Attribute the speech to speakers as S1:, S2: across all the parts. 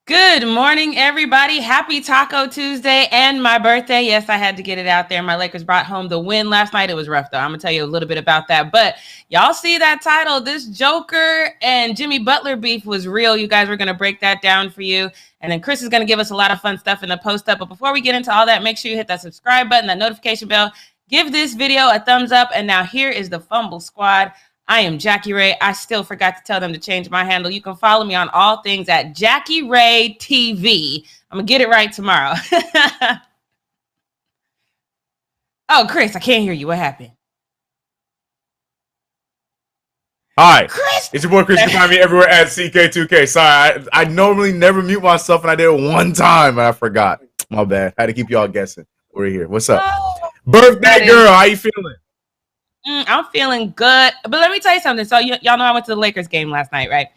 S1: Good morning, everybody. Happy Taco Tuesday and my birthday. Yes, I had to get it out there. My Lakers brought home the win last night. It was rough, though. I'm going to tell you a little bit about that. But y'all see that title. This Joker and Jimmy Butler beef was real. You guys were going to break that down for you. And then Chris is going to give us a lot of fun stuff in the post-up. But before we get into all that, make sure you hit that subscribe button, that notification bell. Give this video a thumbs up. And now here is the Fumble Squad. I am Jackie Ray. I still forgot to tell them to change my handle. You can follow me on all things at Jackie Ray TV. I'm going to get it right tomorrow. Oh, Chris, I can't hear you. What happened?
S2: Hi, Chris. It's your boy Chris. You can find me everywhere at CK2K. Sorry, I normally never mute myself, and I did it one time, and I forgot. My bad. I had to keep y'all guessing. We're here. What's up? Oh, birthday girl, how you feeling?
S1: I'm feeling good, but let me tell you something. So y'all know I went to the Lakers game last night, right?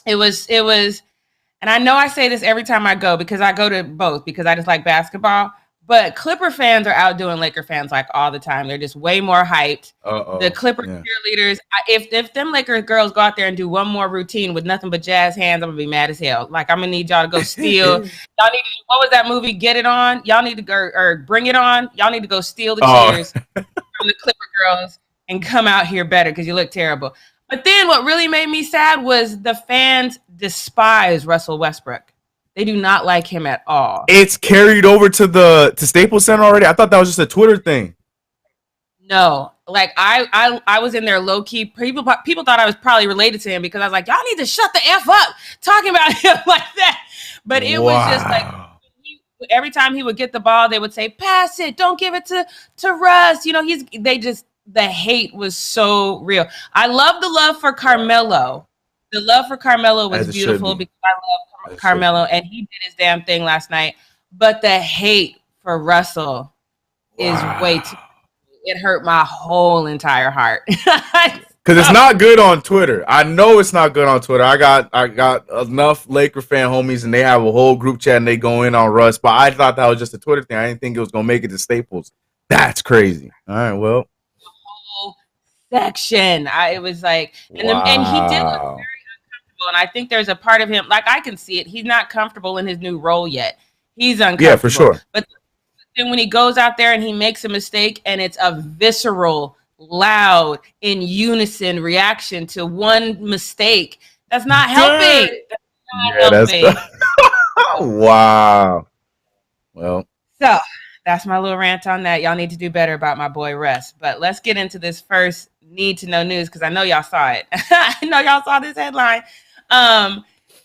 S1: It was, and I know I say this every time I go because I go to both because I just like basketball. But Clipper fans are outdoing Laker fans like all the time. They're just way more hyped. The Clipper cheerleaders, if them Lakers girls go out there and do one more routine with nothing but jazz hands, I'm gonna be mad as hell. Like I'm gonna need y'all to go steal. Y'all need to. What was that movie? Get It On. Y'all need to go or Bring It On. Y'all need to go steal the cheers from the Clipper girls and come out here better because you look terrible. But then what really made me sad was the fans despise Russell Westbrook. They do not like him at all.
S2: It's carried over to Staples Center already. I thought that was just a Twitter thing.
S1: No, like I was in there low key. People thought I was probably related to him because I was like, y'all need to shut the F up talking about him like that. But it was just like every time he would get the ball, they would say, "Pass it, don't give it to Russ." You know, the hate was so real. I love the love for Carmelo. The love for Carmelo was beautiful because I love Carmelo and he did his damn thing last night. But the hate for Russell is way too. It hurt my whole entire heart.
S2: Because it's not good on Twitter. I know it's not good on Twitter. I got enough Laker fan homies and they have a whole group chat and they go in on Russ. But I thought that was just a Twitter thing. I didn't think it was gonna make it to Staples. That's crazy. All right, well.
S1: Section. It was like, and he did look very uncomfortable. And I think there's a part of him, like I can see it. He's not comfortable in his new role yet. He's uncomfortable.
S2: Yeah, for sure.
S1: But then when he goes out there and he makes a mistake and it's a visceral, loud, in unison reaction to one mistake, that's not helping. That's not helping.
S2: Wow. Well.
S1: So that's my little rant on that. Y'all need to do better about my boy Russ. But let's get into this first need to know news because I know y'all saw it. I know y'all saw this headline.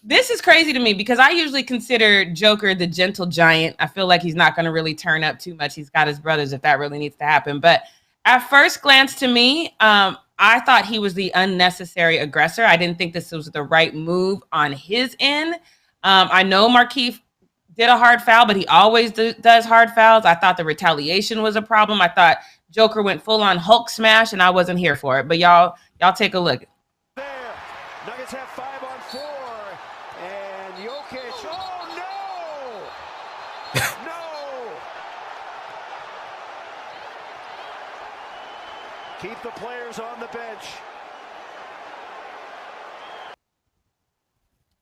S1: This is crazy to me because I usually consider Joker the gentle giant. I feel like he's not going to really turn up too much. He's got his brothers if that really needs to happen. But at first glance to me, I thought he was the unnecessary aggressor. I didn't think this was the right move on his end. I know Markieff did a hard foul, but he always does hard fouls. I thought the retaliation was a problem. I thought Joker went full on Hulk smash, and I wasn't here for it. But y'all take a look.
S3: There, Nuggets have 5 on 4, and Jokić. Oh no! No! Keep the players on the bench.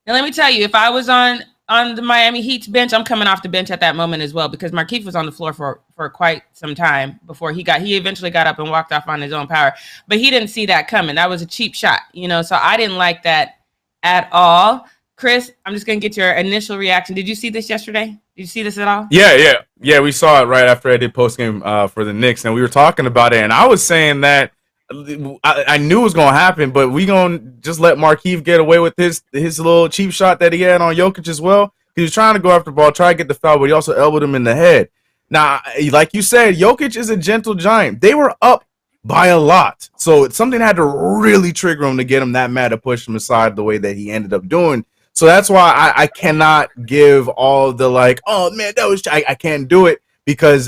S1: Now let me tell you, if I was on the Miami Heat's bench, I'm coming off the bench at that moment as well because Markieff was on the floor for quite some time before he eventually got up and walked off on his own power. But he didn't see that coming. That was a cheap shot, you know, so I didn't like that at all. Chris, I'm just going to get your initial reaction. Did you see this yesterday? Did you see this at all?
S2: Yeah, we saw it right after I did postgame for the Knicks, and we were talking about it, and I was saying that I knew it was going to happen, but we going to just let Markieff get away with his little cheap shot that he had on Jokic as well. He was trying to go after the ball, try to get the foul, but he also elbowed him in the head. Now, like you said, Jokic is a gentle giant. They were up by a lot, so something had to really trigger him to get him that mad to push him aside the way that he ended up doing. So that's why I cannot give all the like, oh, man, that was – I can't do it. Because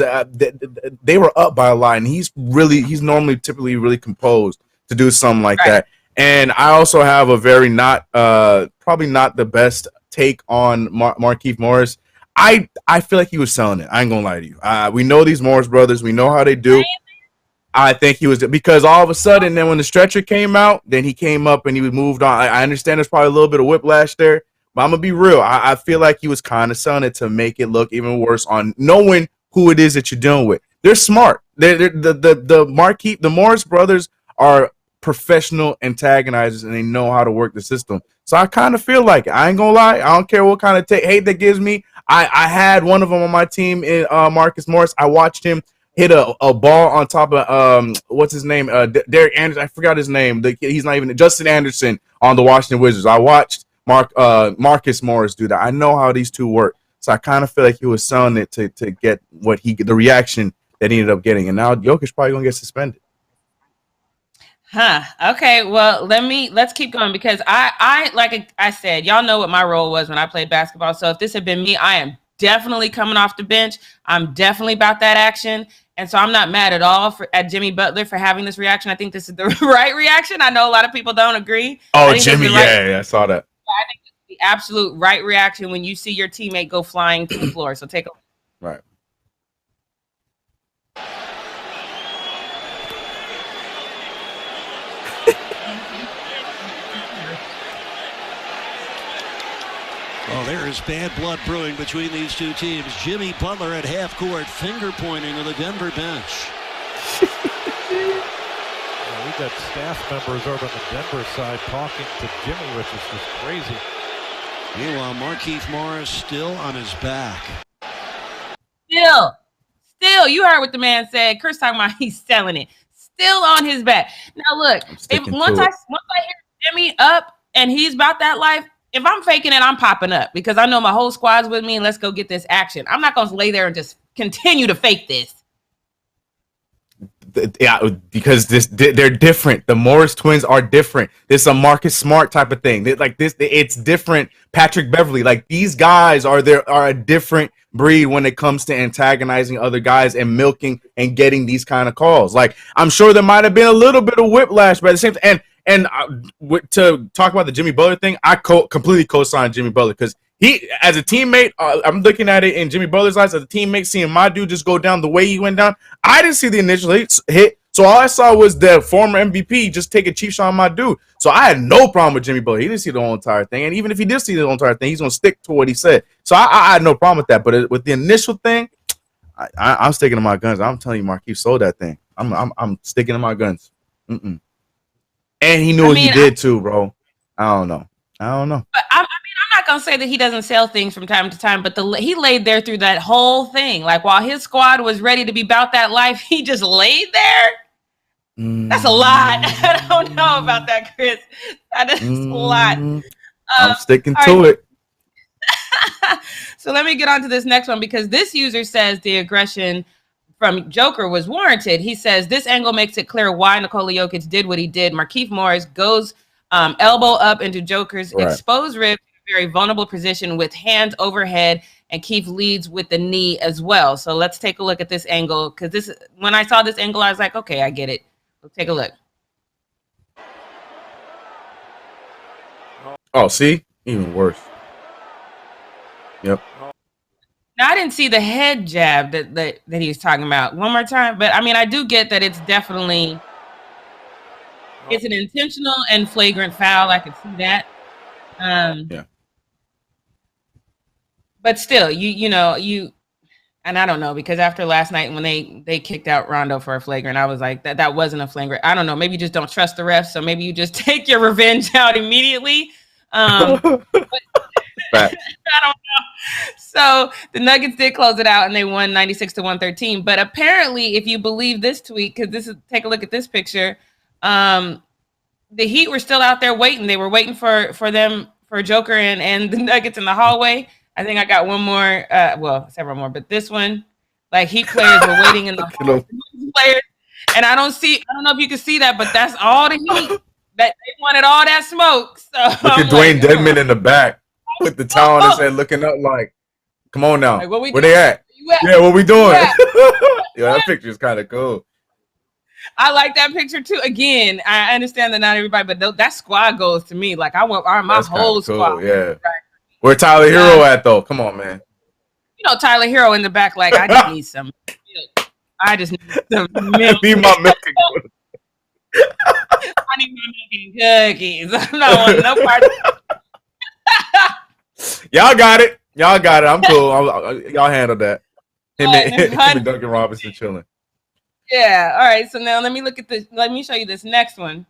S2: they were up by a lot, and he's typically really composed to do something like that. And I also have a very probably not the best take on Markieff Morris. I feel like he was selling it. I ain't gonna lie to you. We know these Morris brothers. We know how they do. I think he was, because all of a sudden, then when the stretcher came out, then he came up and he moved on. I understand there's probably a little bit of whiplash there, But I'm gonna be real. I feel like he was kind of selling it to make it look even worse on knowing who it is that you're dealing with. They're smart. The Morris brothers are professional antagonizers, and they know how to work the system. So I kind of feel like I ain't gonna lie. I don't care what kind of hate that gives me. I had one of them on my team in Marcus Morris. I watched him hit a ball on top of what's his name? Derek Anderson. I forgot his name. He's not even Justin Anderson on the Washington Wizards. I watched Marcus Morris do that. I know how these two work. So I kind of feel like he was selling it to get the reaction that he ended up getting. And now Jokic probably gonna get suspended.
S1: Okay. Well, let's keep going because I like I said, y'all know what my role was when I played basketball. So if this had been me, I am definitely coming off the bench. I'm definitely about that action. And so I'm not mad at all at Jimmy Butler for having this reaction. I think this is the right reaction. I know a lot of people don't agree.
S2: Oh, Jimmy, yeah, I saw that.
S1: I think it's the absolute right reaction when you see your teammate go flying to the floor. So take a look.
S2: Right.
S3: Well, there is bad blood brewing between these two teams. Jimmy Butler at half court, finger pointing to the Denver bench.
S4: We've got staff members over on the Denver side talking to Jimmy, which is just crazy.
S3: Meanwhile, Markieff Morris still on his back.
S1: Still, you heard what the man said. Chris talking about he's selling it. Still on his back. Now look, once I hear Jimmy up and he's about that life, if I'm faking it, I'm popping up because I know my whole squad's with me and let's go get this action. I'm not going to lay there and just continue to fake this.
S2: Yeah, because they're different. The Morris twins are different. This is a Marcus Smart type of thing. It's different. Patrick Beverly, like these guys are a different breed when it comes to antagonizing other guys and milking and getting these kind of calls. Like I'm sure there might have been a little bit of whiplash, but at the same time, and to talk about the Jimmy Butler thing, I completely co-signed Jimmy Butler because he, as a teammate, I'm looking at it in Jimmy Butler's eyes as a teammate, seeing my dude just go down the way he went down. I didn't see the initial hit, so all I saw was the former MVP just take a cheap shot on my dude. So I had no problem with Jimmy Butler. He didn't see the whole entire thing, and even if he did see the whole entire thing, he's gonna stick to what he said. So I had no problem with that. But with the initial thing, I'm sticking to my guns. I'm telling you, Markieff sold that thing. I'm sticking to my guns. And he knew what he did too, bro. I don't know.
S1: But I'm not gonna say that he doesn't sell things from time to time, but he laid there through that whole thing. Like while his squad was ready to be about that life, he just laid there. That's a lot. I don't know about that, Chris. That is a lot.
S2: I'm sticking to it.
S1: So let me get on to this next one because this user says the aggression from Joker was warranted. He says this angle makes it clear why Nikola Jokić did what he did. Markieff Morris goes elbow up into Joker's exposed rib, very vulnerable position with hands overhead, and Keith leads with the knee as well. So let's take a look at this angle because when I saw this angle, I was like, okay, I get it. Let's take a look.
S2: Oh, see? Even worse. Yep.
S1: Now, I didn't see the head jab that he was talking about. One more time. But, I mean, I do get that it's definitely – it's an intentional and flagrant foul. I could see that.
S2: Yeah.
S1: But still, you know, and I don't know, because after last night when they kicked out Rondo for a flagrant, I was like, that wasn't a flagrant. I don't know. Maybe you just don't trust the refs, so maybe you just take your revenge out immediately. But I don't know. So the Nuggets did close it out, and they won 96-113. But apparently, if you believe this tweet, because take a look at this picture, the Heat were still out there waiting. They were waiting for Joker and the Nuggets in the hallway. I think I got one more, several more, but this one, like Heat players were waiting in the hallway. Players, and I don't know if you can see that, but that's all the Heat that they wanted, all that smoke. So
S2: look at Dwayne Dedman in the back with the towel on his head, looking up like, "Come on now,
S1: like,
S2: where they at? Yeah, what we doing?" Yeah, that picture is kind of cool.
S1: I like that picture too. Again, I understand that not everybody, but that squad goes to me. Like I want my whole squad.
S2: Yeah. Right. Where Tyler Hero at though? Come on, man.
S1: You know Tyler Hero in the back. Like I just need some milk. I just need some milk.
S2: Need my milk.
S1: I need my milk and cookies. I'm not wanting no part.
S2: Y'all got it. I'm cool. Y'all handle that. Him and Duncan Robinson chilling.
S1: Yeah. All right. So now let me look at this. Let me show you this next one,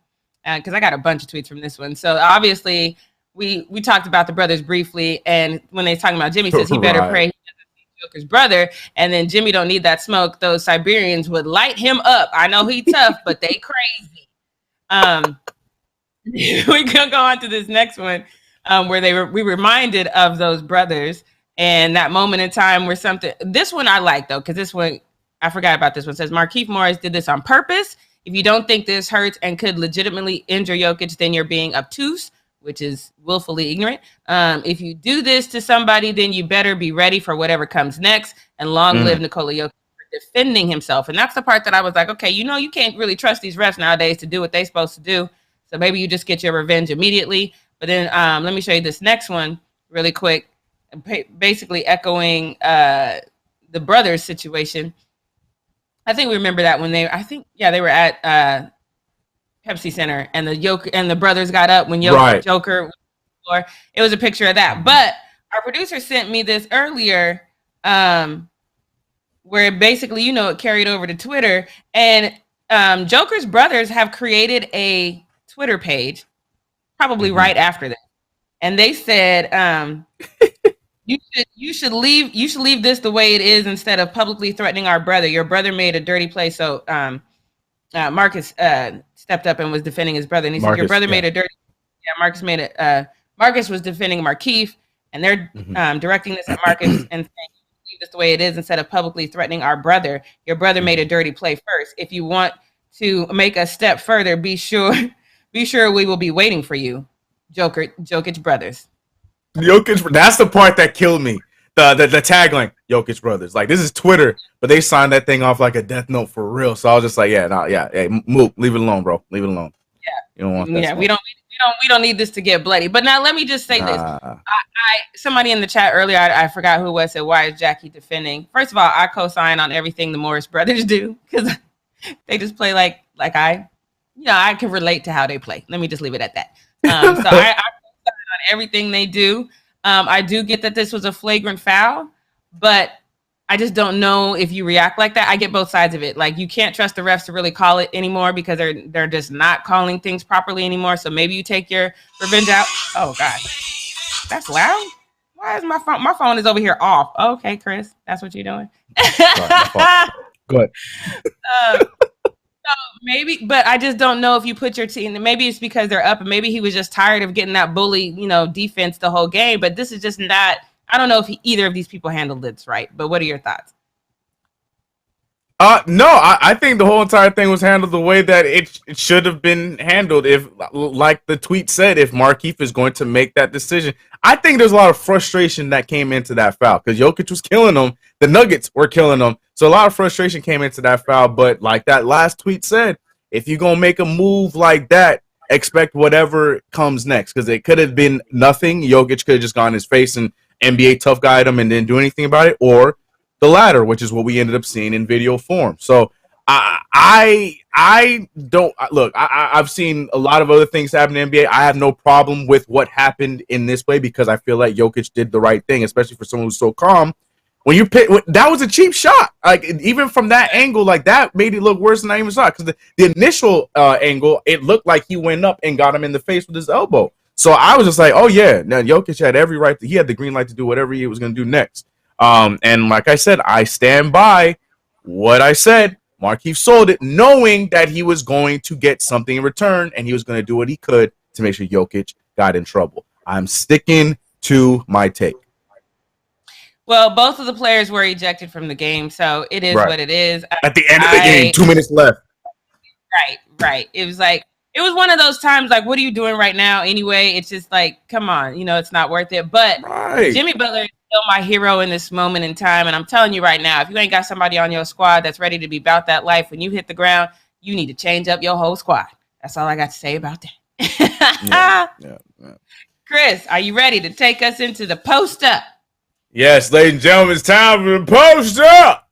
S1: because I got a bunch of tweets from this one. So obviously, we talked about the brothers briefly, and when they're talking about Jimmy, says he better pray he doesn't see Joker's brother, and then Jimmy don't need that smoke. Those Siberians would light him up. I know he tough, but they crazy. We can go on to this next one, where we reminded of those brothers and that moment in time where something. This one I like though, because this one. I forgot about this one. It says Markieff Morris did this on purpose. If you don't think this hurts and could legitimately injure Jokic, then you're being obtuse, which is willfully ignorant. If you do this to somebody, then you better be ready for whatever comes next. And long live Nikola Jokic for defending himself. And that's the part that I was like, okay, you can't really trust these refs nowadays to do what they're supposed to do. So maybe you just get your revenge immediately. But then let me show you this next one really quick, basically echoing the brothers situation. I think we remember that when they were at Pepsi Center and the brothers got up when Joker was on the floor. It was a picture of that. But our producer sent me this earlier, where basically, it carried over to Twitter, and Joker's brothers have created a Twitter page, probably right after that, and they said, You should leave this the way it is instead of publicly threatening our brother. Your brother made a dirty play, so Marcus stepped up and was defending his brother, and he said your brother made a dirty. Yeah, Marcus made it. Marcus was defending Markieff, and they're directing this at Marcus and saying leave this the way it is instead of publicly threatening our brother. Your brother made a dirty play first. If you want to make a step further, be sure we will be waiting for you, Jokic brothers.
S2: Jokic, that's the part that killed me. The tagline, Jokic brothers. Like, this is Twitter, but they signed that thing off like a death note for real. So I was just like, hey, move, leave it alone, bro. Leave it alone.
S1: Yeah,
S2: you don't want that.
S1: Yeah, we don't need this to get bloody. But now let me just say this. Somebody in the chat earlier, I forgot who it was, said, why is Jackie defending? First of all, I co-sign on everything the Morris brothers do because they just play like I can relate to how they play. Let me just leave it at that. So I on everything they do. I do get that this was a flagrant foul, but I just don't know if you react like that. I get both sides of it. Like, you can't trust the refs to really call it anymore because they're just not calling things properly anymore. So maybe you take your revenge out. Oh God, that's loud. Why is my phone? My phone is over here off. Okay, Chris, that's what you're doing.
S2: Sorry, go ahead.
S1: So maybe, but I just don't know if you put your team. Maybe it's because they're up, and maybe he was just tired of getting that bully, defense the whole game. But this is just not. I don't know if either of these people handled this right. But what are your thoughts?
S2: No, I think the whole entire thing was handled the way that it should have been handled. If, like the tweet said, if Markieff is going to make that decision, I think there's a lot of frustration that came into that foul because Jokic was killing them. The Nuggets were killing them. So a lot of frustration came into that foul. But like that last tweet said, if you're going to make a move like that, expect whatever comes next because it could have been nothing. Jokic could have just gone in his face and NBA tough guyed him and didn't do anything about it, or the latter, which is what we ended up seeing in video form. So I don't look. I've seen a lot of other things happen in the NBA. I have no problem with what happened in this way because I feel like Jokic did the right thing, especially for someone who's so calm. When you pick, that was a cheap shot. Like, even from that angle, like that made it look worse than I even saw. Because the initial angle, it looked like he went up and got him in the face with his elbow. So I was just like, oh yeah, now Jokic had every right. He had the green light to do whatever he was going to do next. And like I said, I stand by what I said. Markieff sold it, knowing that he was going to get something in return, and he was going to do what he could to make sure Jokic got in trouble. I'm sticking to my take.
S1: Well, both of the players were ejected from the game, so it is what it is.
S2: At the end of the game, 2 minutes left.
S1: Right. It was one of those times, like, what are you doing right now anyway? It's just like, come on, it's not worth it. But Jimmy Butler is still my hero in this moment in time, and I'm telling you right now, if you ain't got somebody on your squad that's ready to be about that life, when you hit the ground, you need to change up your whole squad. That's all I got to say about that. Yeah. Chris, are you ready to take us into the post-up?
S2: Yes, ladies and gentlemen, it's time for the post-up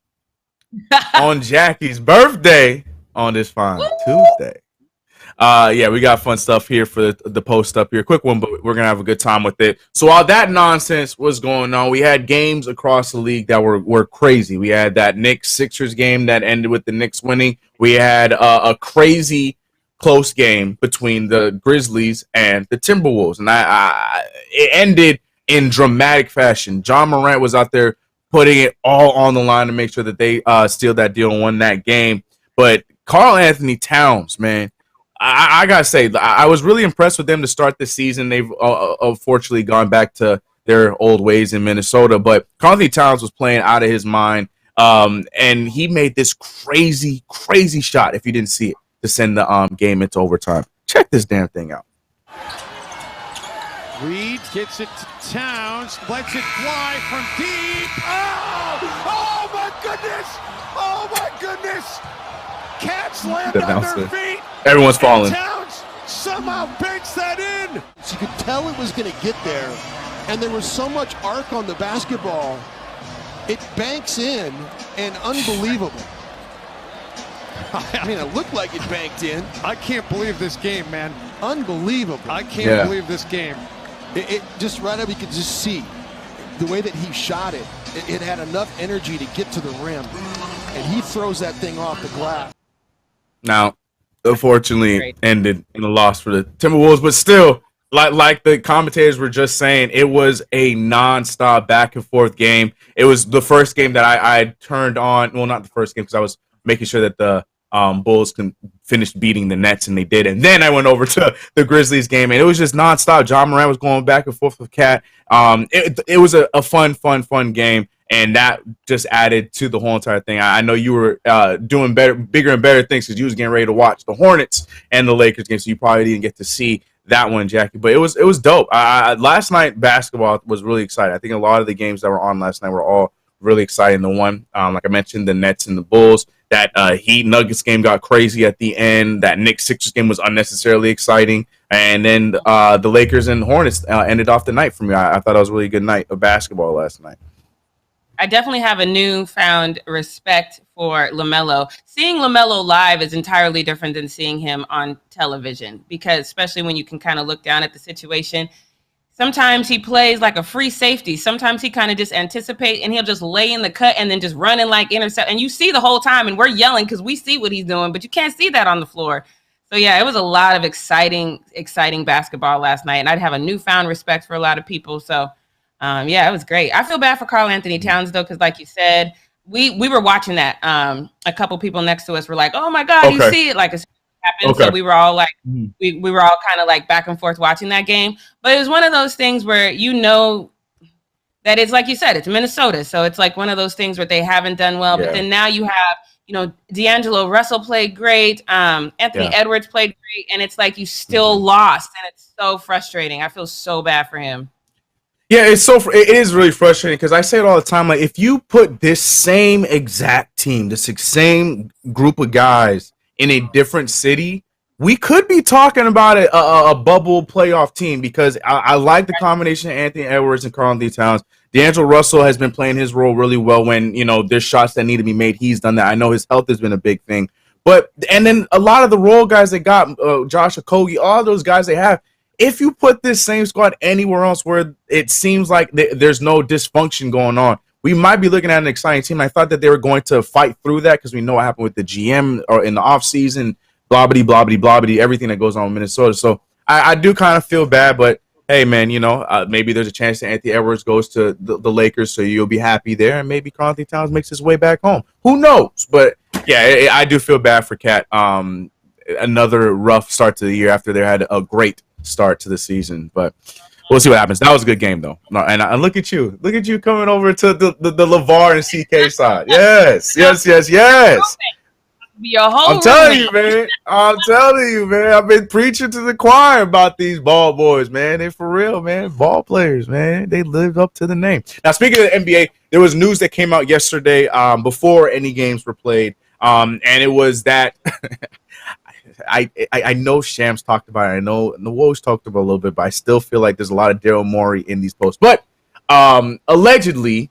S2: on Jackie's birthday on this fine Tuesday. Yeah, we got fun stuff here for the post up here. Quick one, but we're gonna have a good time with it. So while that nonsense was going on, we had games across the league that were crazy. We had that Knicks Sixers game that ended with the Knicks winning. We had a crazy close game between the Grizzlies and the Timberwolves, and it ended in dramatic fashion. John Morant was out there putting it all on the line to make sure that they sealed that deal and won that game. But Karl Anthony Towns, man, I gotta say, I was really impressed with them to start the season. They've unfortunately gone back to their old ways in Minnesota, but Karl Anthony Towns was playing out of his mind, and he made this crazy shot, if you didn't see it, to send the game into overtime. Check this damn thing out.
S5: Reed gets it to Towns, lets it fly from deep. Oh my goodness! Oh my goodness! Cats land on their feet.
S2: Everyone's falling.
S5: Towns somehow banks that in.
S3: So you could tell it was going to get there, and there was so much arc on the basketball. It banks in, and unbelievable. I mean, it looked like it banked in.
S5: I can't believe this game, man.
S3: Unbelievable.
S5: I can't believe this game.
S3: It just right up, you could just see the way that he shot it. It had enough energy to get to the rim, and he throws that thing off the glass.
S2: Now, unfortunately, ended in a loss for the Timberwolves, but still, like the commentators were just saying, it was a nonstop back and forth game. It was the first game that I turned on. Well, not the first game, because I was making sure that the Bulls can finish beating the Nets, and they did. And then I went over to the Grizzlies game, and it was just nonstop. John Morant was going back and forth with Cat. It was a fun game. And that just added to the whole entire thing. I know you were doing bigger and better things because you was getting ready to watch the Hornets and the Lakers game, so you probably didn't get to see that one, Jackie. But it was dope. Last night basketball was really exciting. I think a lot of the games that were on last night were all really exciting. The one, like I mentioned, the Nets and the Bulls. That Heat Nuggets game got crazy at the end. That Knicks Sixers game was unnecessarily exciting. And then the Lakers and Hornets ended off the night for me. I thought it was a really good night of basketball last night.
S1: I definitely have a newfound respect for LaMelo. Seeing LaMelo live is entirely different than seeing him on television, because especially when you can kind of look down at the situation, sometimes he plays like a free safety. Sometimes he kind of just anticipate and he'll just lay in the cut and then just run and like intercept. And you see the whole time, and we're yelling because we see what he's doing, but you can't see that on the floor. So yeah, it was a lot of exciting basketball last night, and I'd have a newfound respect for a lot of people. So yeah, it was great. I feel bad for Karl Anthony Towns though, because like you said, we were watching that. A couple people next to us were like, "Oh my God, you see it!" Like it happened. So we were all like, we were all kind of like back and forth watching that game. But it was one of those things where you know that it's like you said, it's Minnesota, so it's like one of those things where they haven't done well. But then now you have, D'Angelo Russell played great, Anthony Edwards played great, and it's like you still lost, and it's so frustrating. I feel so bad for him.
S2: Yeah, it is really frustrating because I say it all the time. Like, if you put this same exact team, this same group of guys in a different city, we could be talking about a bubble playoff team, because I like the combination of Anthony Edwards and Karl Anthony Towns. D'Angelo Russell has been playing his role really well when, there's shots that need to be made. He's done that. I know his health has been a big thing. And then a lot of the role guys they got, Josh Okogie, all those guys they have, if you put this same squad anywhere else where it seems like there's no dysfunction going on, we might be looking at an exciting team. I thought that they were going to fight through that because we know what happened with the GM or in the offseason, blah-bitty, everything that goes on in Minnesota. So I do kind of feel bad, but hey, man, maybe there's a chance that Anthony Edwards goes to the Lakers, so you'll be happy there, and maybe Karl Anthony Towns makes his way back home. Who knows? But, yeah, I do feel bad for Cat. Another rough start to the year after they had a great start to the season, but we'll see what happens. That was a good game though. And look at you coming over to the LeVar and CK side. Yes. I'm telling you, man. I've been preaching to the choir about these ball boys, man. They for real, man. Ball players, man. They lived up to the name. Now, speaking of the NBA, there was news that came out yesterday before any games were played, and it was that I know Shams talked about it. I know the Woj talked about it a little bit, but I still feel like there's a lot of Daryl Morey in these posts. But apparently,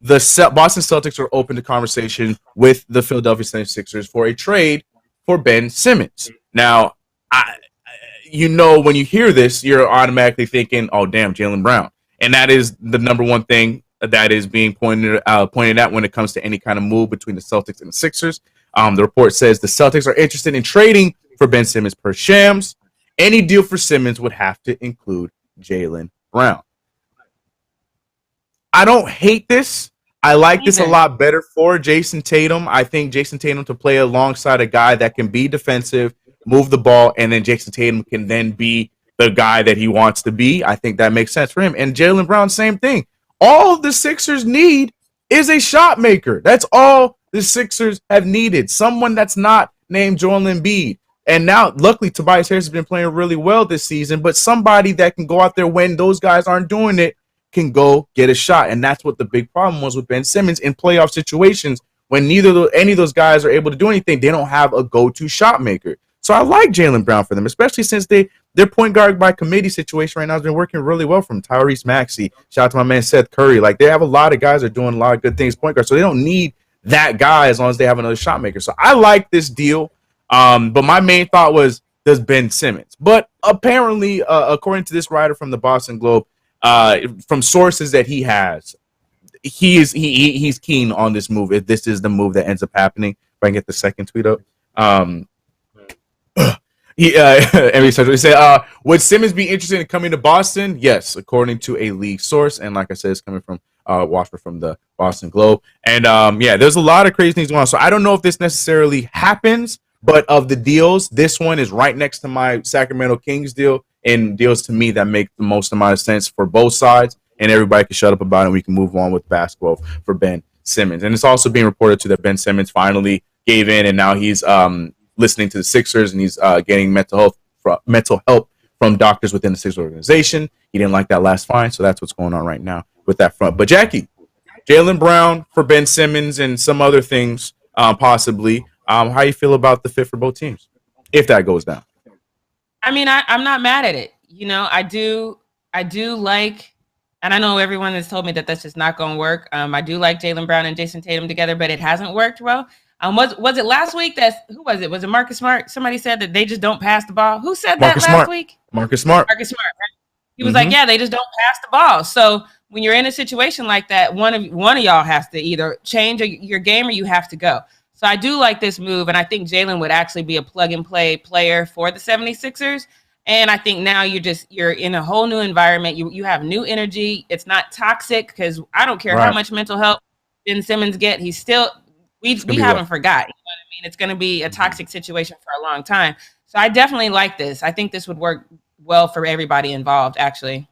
S2: the Boston Celtics are open to conversation with the Philadelphia 76ers for a trade for Ben Simmons. Now, when you hear this, you're automatically thinking, oh, damn, Jaylen Brown. And that is the number one thing that is being pointed out when it comes to any kind of move between the Celtics and the Sixers. The report says the Celtics are interested in trading for Ben Simmons per Shams. Any deal for Simmons would have to include Jaylen Brown. I don't hate this. I like this a lot better for Jason Tatum. I think Jason Tatum to play alongside a guy that can be defensive, move the ball, and then Jason Tatum can then be the guy that he wants to be. I think that makes sense for him. And Jaylen Brown, same thing. All the Sixers need is a shot maker. That's all the Sixers have needed. Someone that's not named Joel Embiid. And now, luckily, Tobias Harris has been playing really well this season, but somebody that can go out there when those guys aren't doing it can go get a shot. And that's what the big problem was with Ben Simmons in playoff situations. When any of those guys are able to do anything, they don't have a go-to shot maker. So I like Jaylen Brown for them, especially since their point guard by committee situation right now has been working really well from Tyrese Maxey. Shout out to my man Seth Curry. Like, they have a lot of guys that are doing a lot of good things point guard, so they don't need that guy as long as they have another shot maker. So I like this deal. But my main thought was, does Ben Simmons? But apparently, according to this writer from the Boston Globe, from sources that he has, he's keen on this move. If this is the move that ends up happening, if I can get the second tweet up. He said, would Simmons be interested in coming to Boston? Yes, according to a league source, and like I said, it's coming from Washburn from the Boston Globe. And there's a lot of crazy things going on. So I don't know if this necessarily happens, but of the deals, this one is right next to my Sacramento Kings deal, and deals to me that make the most amount of sense for both sides, and everybody can shut up about it, and we can move on with basketball for Ben Simmons. And it's also being reported to that Ben Simmons finally gave in, and now he's listening to the Sixers, and he's getting mental help from doctors within the Sixers organization. He didn't like that last fine, so that's what's going on right now with that front. But Jackie, Jaylen Brown for Ben Simmons and some other things possibly. How you feel about the fit for both teams if that goes down?
S1: I mean, I'm not mad at it. You know, I do like, and I know everyone has told me that that's just not going to work. I do like Jaylen Brown and Jason Tatum together, but it hasn't worked well. Was it last week? Who was it? Was it Marcus Smart? Somebody said that they just don't pass the ball. Who said that last week?
S2: Marcus Smart.
S1: Marcus Smart. Right? He was like, yeah, they just don't pass the ball. So when you're in a situation like that, one of y'all has to either change your game or you have to go. So I do like this move, and I think Jaylen would actually be a plug-and-play player for the 76ers. And I think now you're in a whole new environment. You have new energy. It's not toxic, because I don't care how much mental help Ben Simmons get. He's still we haven't forgot. You know what I mean? It's going to be a toxic situation for a long time. So I definitely like this. I think this would work well for everybody involved, actually.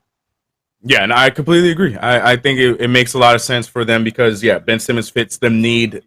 S2: Yeah, and I completely agree. I think it makes a lot of sense for them because, Ben Simmons fits them need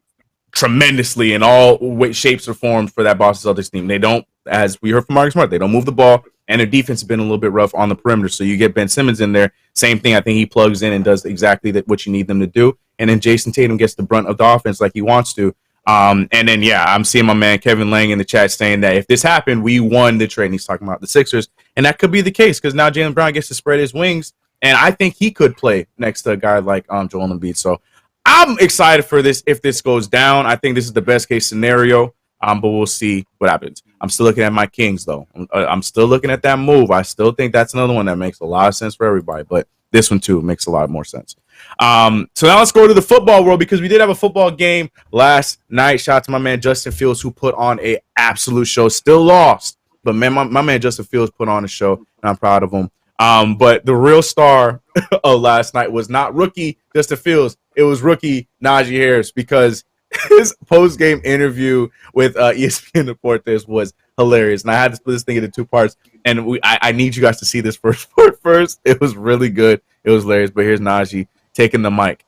S2: tremendously in all shapes or forms for that Boston Celtics team. They don't, as we heard from Marcus Smart, they don't move the ball, and their defense has been a little bit rough on the perimeter. So you get Ben Simmons in there, same thing. I think he plugs in and does exactly what you need them to do. And then Jason Tatum gets the brunt of the offense like he wants to. And then, I'm seeing my man Kevin Lang in the chat saying that if this happened, we won the trade. And he's talking about the Sixers. And that could be the case because now Jaylen Brown gets to spread his wings. And I think he could play next to a guy like Joel Embiid. So I'm excited for this if this goes down. I think this is the best case scenario, but we'll see what happens. I'm still looking at my Kings, though. I'm still looking at that move. I still think that's another one that makes a lot of sense for everybody, but this one, too, makes a lot more sense. So now let's go to the football world because we did have a football game last night. Shout out to my man Justin Fields, who put on an absolute show. Still lost, but man, my man Justin Fields put on a show, and I'm proud of him. But the real star of last night was not rookie Justin Fields. It was rookie Najee Harris because his post-game interview with ESPN Deportes was hilarious. And I had to split this thing into two parts. And I need you guys to see this first part first. It was really good. It was hilarious. But here's Najee taking the mic.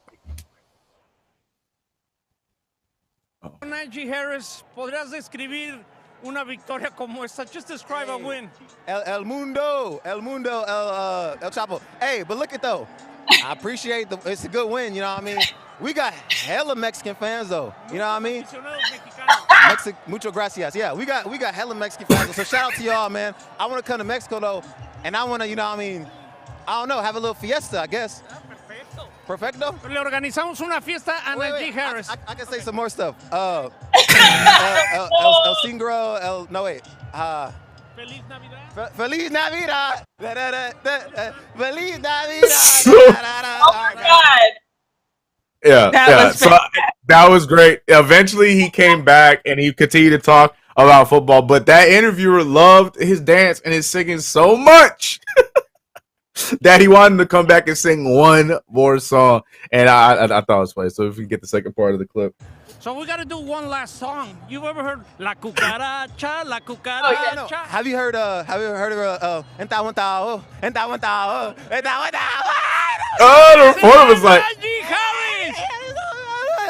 S6: Najee Harris, ¿podrías describir una victoria como esta? Just describe a win.
S7: El Mundo, El Chapo. Hey, but look at though. I appreciate it's a good win, you know what I mean? We got hella Mexican fans though, you know what I mean? Mucho gracias. Yeah, we got hella Mexican fans. So shout out to y'all, man. I want to come to Mexico though, and I want to, you know what I mean? I don't know, have a little fiesta, I guess. Perfecto.
S6: Le organizamos una fiesta a Najee Harris.
S7: I can say some more stuff. El Singro, no wait.
S6: Feliz Navidad.
S7: Feliz Navidad. Feliz Navidad.
S1: Oh my God.
S2: Yeah,
S1: That was
S2: so that was great. Eventually, he came back and he continued to talk about football. But that interviewer loved his dance and his singing so much that he wanted to come back and sing one more song. And I thought it was funny. So if we get the second part of the clip.
S6: So we got to do one last song. You've ever heard La Cucaracha, La Cucaracha?
S7: Have you heard of Entawantao? Entawantao. Entawantao.
S2: Oh, the reporter was like,
S6: Najee Harris.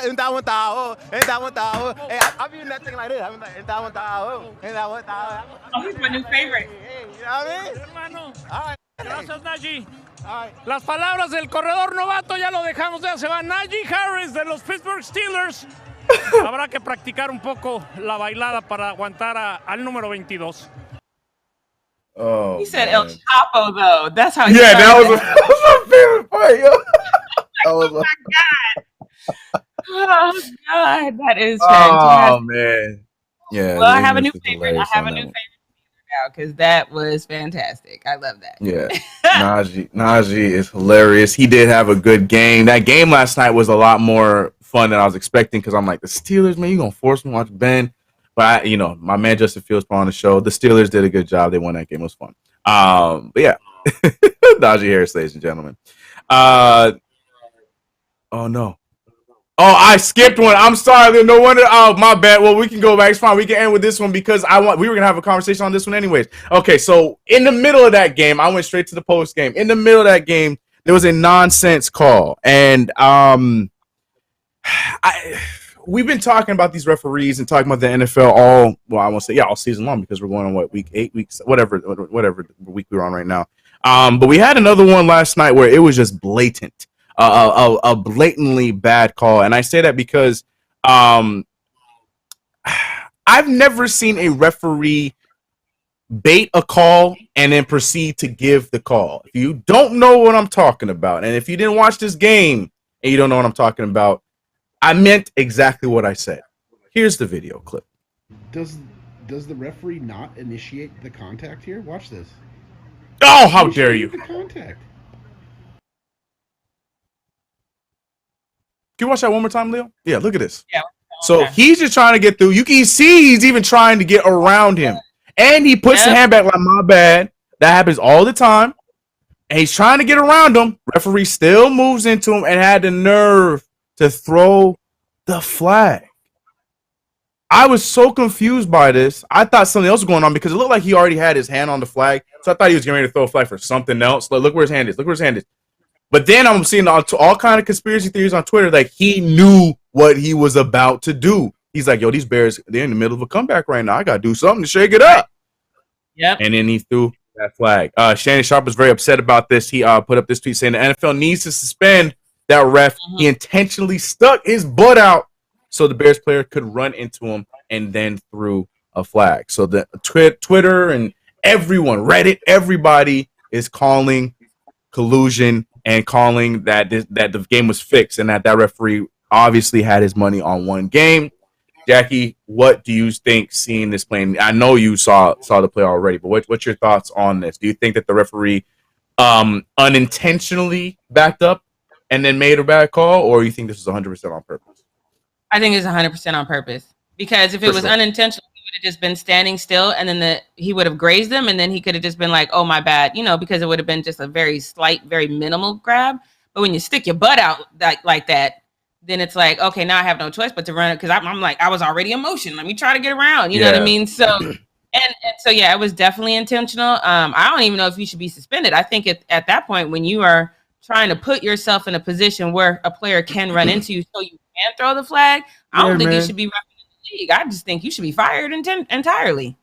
S7: Entawantao. Entawantao. Hey, I'm using that thing like this. I'm like Entawantao. Entawantao.
S1: Oh, he's my new favorite.
S7: You know what I mean?
S6: Hermano.
S7: All right.
S6: Gracias, Najee.
S7: All right.
S6: Las palabras del corredor novato ya lo dejamos, ya se va Najee Harris de los Pittsburgh Steelers. Habrá que practicar un poco la bailada para aguantar al número 22.
S2: oh.
S1: He said El Chapo though. That's how.
S2: Yeah, that was my favorite part, yo. That was
S1: Oh God, that is
S2: oh
S1: fantastic.
S2: man. Yeah.
S1: Well, I
S2: the
S1: have a new
S2: English is
S1: favorite. I
S2: hilarious
S1: have
S2: on
S1: a
S2: that
S1: new
S2: one.
S1: favorite now because that was fantastic. I love that.
S2: Yeah, Najee is hilarious. He did have a good game. That game last night was a lot more fun than I was expecting because I'm like, the Steelers, man, you gonna force me to watch Ben? But my man Justin Fields put on the show. The Steelers did a good job. They won that game. It was fun. But yeah, Najee Harris, ladies and gentlemen. Oh no. Oh, I skipped one. I'm sorry. No wonder. Oh, my bad. Well, we can go back. It's fine. We can end with this one because we were gonna have a conversation on this one anyways. Okay, so in the middle of that game, I went straight to the post game. In the middle of that game, there was a nonsense call, and we've been talking about these referees and talking about the NFL all season long because we're going on week 8 weeks, whatever week we're on right now. But we had another one last night where it was just blatant. A blatantly bad call, and I say that because I've never seen a referee bait a call and then proceed to give the call. If you don't know what I'm talking about, and if you didn't watch this game and you don't know what I'm talking about, I meant exactly what I said. Here's the video clip.
S8: Does the referee not initiate the contact here? Watch this.
S2: Oh, how dare you!
S8: The contact.
S2: Can you watch that one more time, Leo? Yeah, look at this.
S1: Yeah.
S2: So he's just trying to get through. You can see he's even trying to get around him. And he puts the hand back like, my bad. That happens all the time. And he's trying to get around him. Referee still moves into him and had the nerve to throw the flag. I was so confused by this. I thought something else was going on because it looked like he already had his hand on the flag. So I thought he was getting ready to throw a flag for something else. Look where his hand is. Look where his hand is. But then I'm seeing all kind of conspiracy theories on Twitter. Like, he knew what he was about to do. He's like, yo, these Bears, they're in the middle of a comeback right now. I got to do something to shake it up.
S1: Yep.
S2: And then he threw that flag. Shannon Sharp was very upset about this. He put up this tweet saying the NFL needs to suspend that ref. Mm-hmm. He intentionally stuck his butt out so the Bears player could run into him and then threw a flag. So the Twitter and everyone, Reddit, everybody is calling collusion and calling that the game was fixed and that referee obviously had his money on one game. Jackie, what do you think seeing this play? I know you saw the play already, but what's your thoughts on this? Do you think that the referee unintentionally backed up and then made a bad call, or you think this was 100% on purpose?
S1: I think it's 100% on purpose because if it was unintentional, he would have just been standing still and then he would have grazed them and then he could have just been like, oh, my bad, because it would have been just a very slight, very minimal grab. But when you stick your butt out like that, then it's like, okay, now I have no choice but to run it because I'm like, I was already in motion. Let me try to get around. You know what I mean? So, and so, yeah, it was definitely intentional. I don't even know if you should be suspended. I think at that point, when you are trying to put yourself in a position where a player can run into you so you can throw the flag, I don't think you should be running in the league. I just think you should be fired entirely.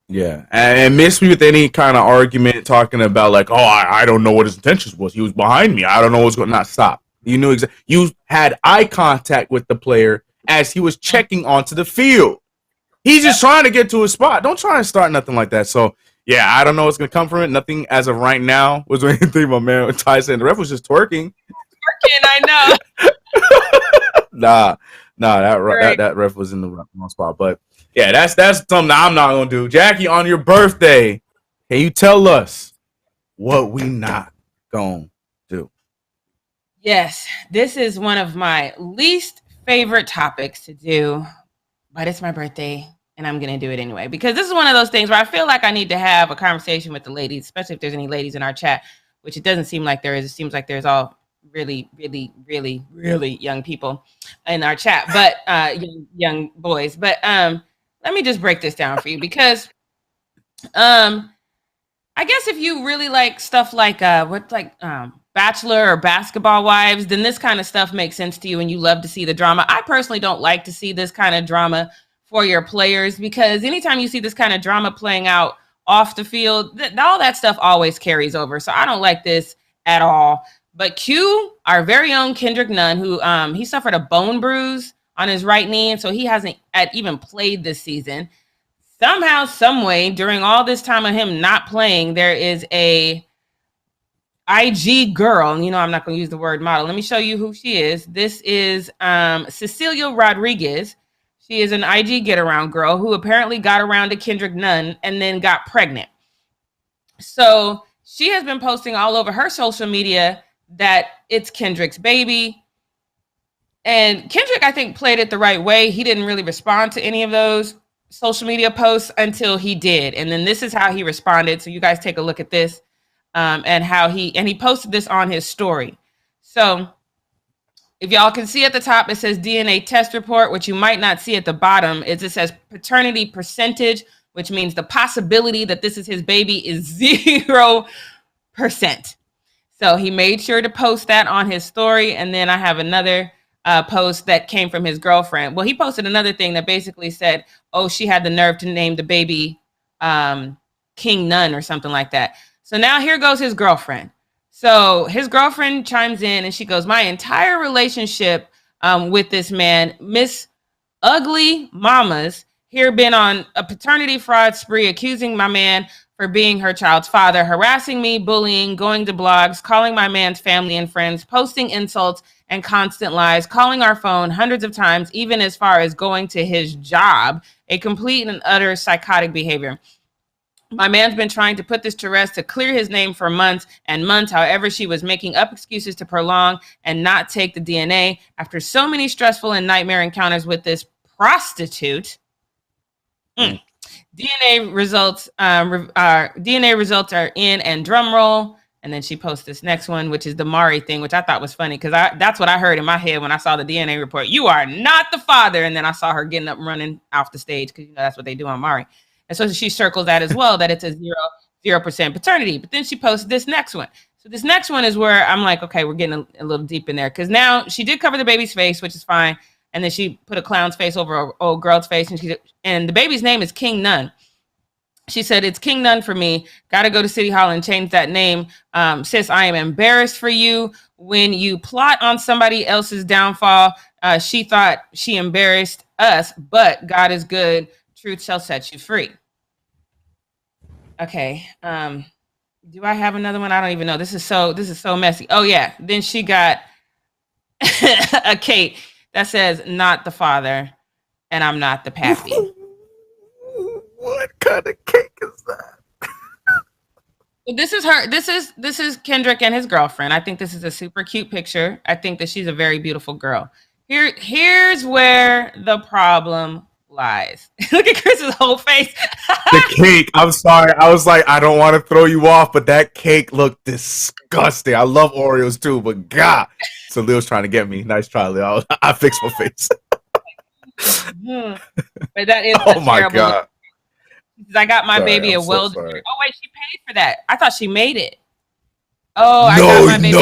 S1: Yeah,
S2: and miss me with any kind of argument talking about like, oh, I don't know what his intentions was. He was behind me. I don't know what's going on. Stop. You knew exactly. You had eye contact with the player as he was checking onto the field. He's just trying to get to his spot. Don't try and start nothing like that. So, yeah, I don't know what's going to come from it. Nothing as of right now. Was there anything my man Ty said? The ref was just twerking.
S1: I know.
S2: No, that ref was in the wrong spot. But yeah, that's something I'm not gonna do. Jackie, on your birthday, can you tell us what we not gonna do?
S1: Yes, this is one of my least favorite topics to do, but it's my birthday and I'm gonna do it anyway, because this is one of those things where I feel like I need to have a conversation with the ladies, especially if there's any ladies in our chat, which it doesn't seem like there is. It seems like there's all really, really, really, really young people in our chat, but young boys. But let me just break this down for you, because I guess if you really like stuff like Bachelor or Basketball Wives, then this kind of stuff makes sense to you and you love to see the drama. I personally don't like to see this kind of drama for your players, because anytime you see this kind of drama playing out off the field, all that stuff always carries over. So I don't like this at all. But Q, our very own Kendrick Nunn, who he suffered a bone bruise on his right knee, and so he hasn't even played this season. Somehow, some way, during all this time of him not playing, there is a IG girl, and I'm not going to use the word model. Let me show you who she is. This is Cecilia Rodriguez. She is an IG get-around girl who apparently got around to Kendrick Nunn and then got pregnant. So she has been posting all over her social media that it's Kendrick's baby. And Kendrick, I think, played it the right way. He didn't really respond to any of those social media posts until he did. And then this is how he responded. So you guys take a look at this, and how he posted this on his story. So if y'all can see at the top, it says DNA test report. What you might not see at the bottom is it says paternity percentage, which means the possibility that this is his baby is 0%. So he made sure to post that on his story. And then I have another post that came from his girlfriend. Well, he posted another thing that basically said, oh, she had the nerve to name the baby King Nunn or something like that. So now here goes his girlfriend. So his girlfriend chimes in and she goes, my entire relationship with this man, Miss Ugly Mamas, here been on a paternity fraud spree, accusing my man for being her child's father, harassing me, bullying, going to blogs, calling my man's family and friends, posting insults and constant lies, calling our phone hundreds of times, even as far as going to his job, a complete and utter psychotic behavior. My man's been trying to put this to rest to clear his name for months and months. However, she was making up excuses to prolong and not take the DNA. After so many stressful and nightmare encounters with this prostitute, DNA results are in, and drum roll. And then she posts this next one, which is the MAURY thing, which I thought was funny because that's what I heard in my head when I saw the DNA report. You are not the father. And then I saw her getting up and running off the stage because that's what they do on MAURY. And so she circles that as well, that it's a 0% paternity. But then she posts this next one. So this next one is where I'm like, okay, we're getting a little deep in there. Because now she did cover the baby's face, which is fine. And then she put a clown's face over an old girl's face. And the baby's name is King Nunn. She said, it's King Nunn for me. Got to go to City Hall and change that name. Sis, I am embarrassed for you. When you plot on somebody else's downfall, she thought she embarrassed us, but God is good. Truth shall set you free. Okay. Do I have another one? I don't even know. This is so messy. Oh yeah. Then she got a cake that says not the father and I'm not the pappy.
S2: What kind of cake is that?
S1: This is her. This is Kendrick and his girlfriend. I think this is a super cute picture. I think that she's a very beautiful girl. Here's where the problem lies. Look at Chris's whole face.
S2: The cake. I'm sorry. I was like, I don't want to throw you off, but that cake looked disgusting. I love Oreos too, but God. So Leo's trying to get me. Nice try, Leo. I fixed my face.
S1: But that is
S2: oh my terrible God.
S1: I got my baby a well-deserved. Oh wait, she paid for that. I thought she made it. Oh, I got my baby.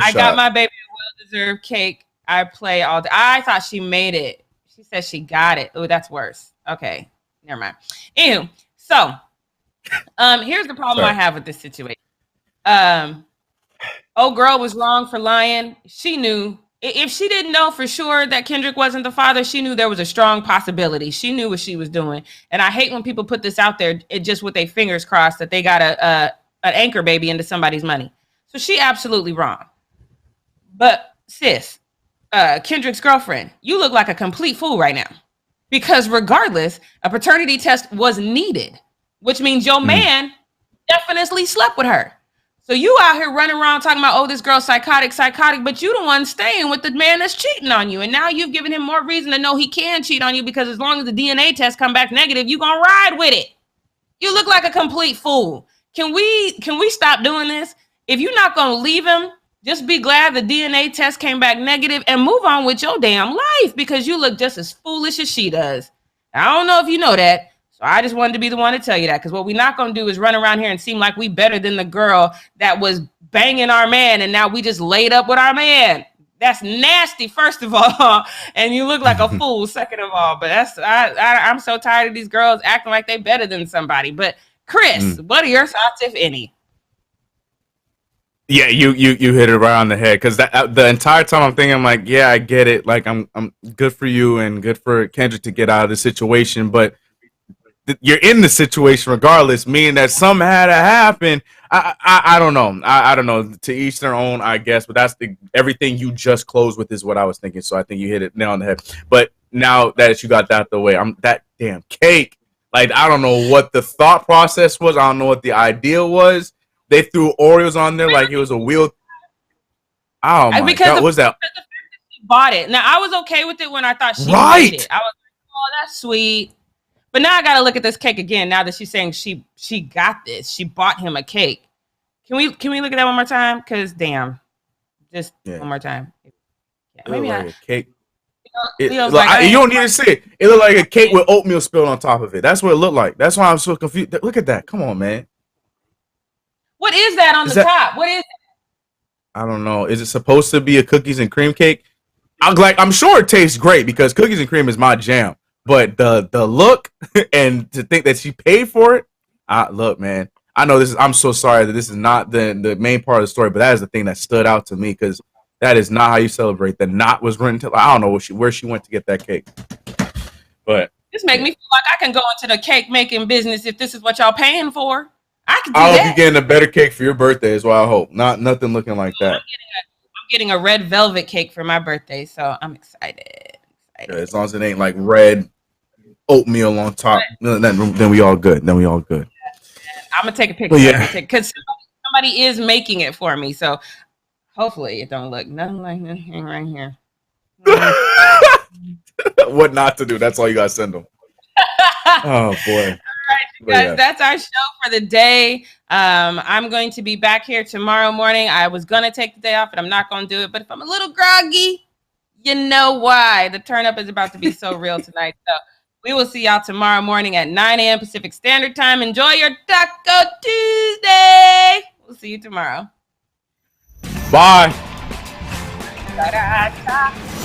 S1: I got my baby a well-deserved cake. I play all day. I thought she made it. She said she got it. Oh, that's worse. Okay, never mind. Anywho, so here's the problem I have with this situation. Old girl was wrong for lying. She knew. If she didn't know for sure that Kendrick wasn't the father, she knew there was a strong possibility. She knew what she was doing. And I hate when people put this out there just with their fingers crossed that they got an anchor baby into somebody's money. So she absolutely wrong. But sis, Kendrick's girlfriend, you look like a complete fool right now. Because regardless, a paternity test was needed, which means your man definitely slept with her. So you out here running around talking about, oh, this girl's psychotic, but you the one staying with the man that's cheating on you. And now you've given him more reason to know he can cheat on you, because as long as the DNA test come back negative, you gonna ride with it. You look like a complete fool. Can we stop doing this? If you're not gonna leave him, just be glad the DNA test came back negative and move on with your damn life, because you look just as foolish as she does. I don't know if you know that. So I just wanted to be the one to tell you that, because what we're not going to do is run around here and seem like we better than the girl that was banging our man, and now we just laid up with our man. That's nasty, first of all, and you look like a fool, second of all. But I'm so tired of these girls acting like they better than somebody. But Chris, what are your thoughts, if any?
S2: Yeah, you hit it right on the head, because the entire time I'm thinking, I'm like, yeah, I get it. Like, I'm good for you and good for Kendrick to get out of the situation, but you're in the situation regardless, meaning that something had to happen. I don't know. I don't know. To each their own, I guess. But that's everything you just closed with is what I was thinking. So I think you hit it nail on the head. But now that you got that the way, that damn cake. Like, I don't know what the thought process was. I don't know what the idea was. They threw Oreos on there like it was a wheel. Oh my God! What was that?
S1: She bought it. Now I was okay with it when I thought she made it. I was like, oh, that's sweet. But now I got to look at this cake again. Now that she's saying she got this, she bought him a cake. Can we look at that one more time? Because damn, just one more time. Yeah, maybe
S2: like a cake.
S1: You
S2: don't need to see it. It looked like a cake with oatmeal spilled on top of it. That's what it looked like. That's why I'm so confused. Look at that. Come on, man.
S1: What is that on the top? What is it?
S2: I don't know. Is it supposed to be a cookies and cream cake? I'm sure it tastes great, because cookies and cream is my jam. But the look and to think that she paid for it, look, man. I know this is. I'm so sorry that this is not the main part of the story, but that is the thing that stood out to me, because that is not how you celebrate. The knot was written to. I don't know where she went to get that cake. But
S1: this make me feel like I can go into the cake making business if this is what y'all paying for. I can do
S2: I
S1: that.
S2: hope you're getting a better cake for your birthday is what I hope. Nothing looking like that.
S1: I'm getting a red velvet cake for my birthday, so I'm excited.
S2: Yeah, as long as it ain't like red oatmeal on top, then we all good. I'm
S1: gonna take a picture because somebody is making it for me, so hopefully it don't look nothing like this right here.
S2: What not to do? That's all you gotta send them. Oh boy.
S1: All right, you guys, that's our show for the day. I'm going to be back here tomorrow morning. I was gonna take the day off, but I'm not gonna do it. But if I'm a little groggy, you know why. The turn up is about to be so real tonight. So we will see y'all tomorrow morning at 9 a.m. Pacific Standard Time. Enjoy your Taco Tuesday. We'll see you tomorrow.
S2: Bye.
S1: Ta-da-ta.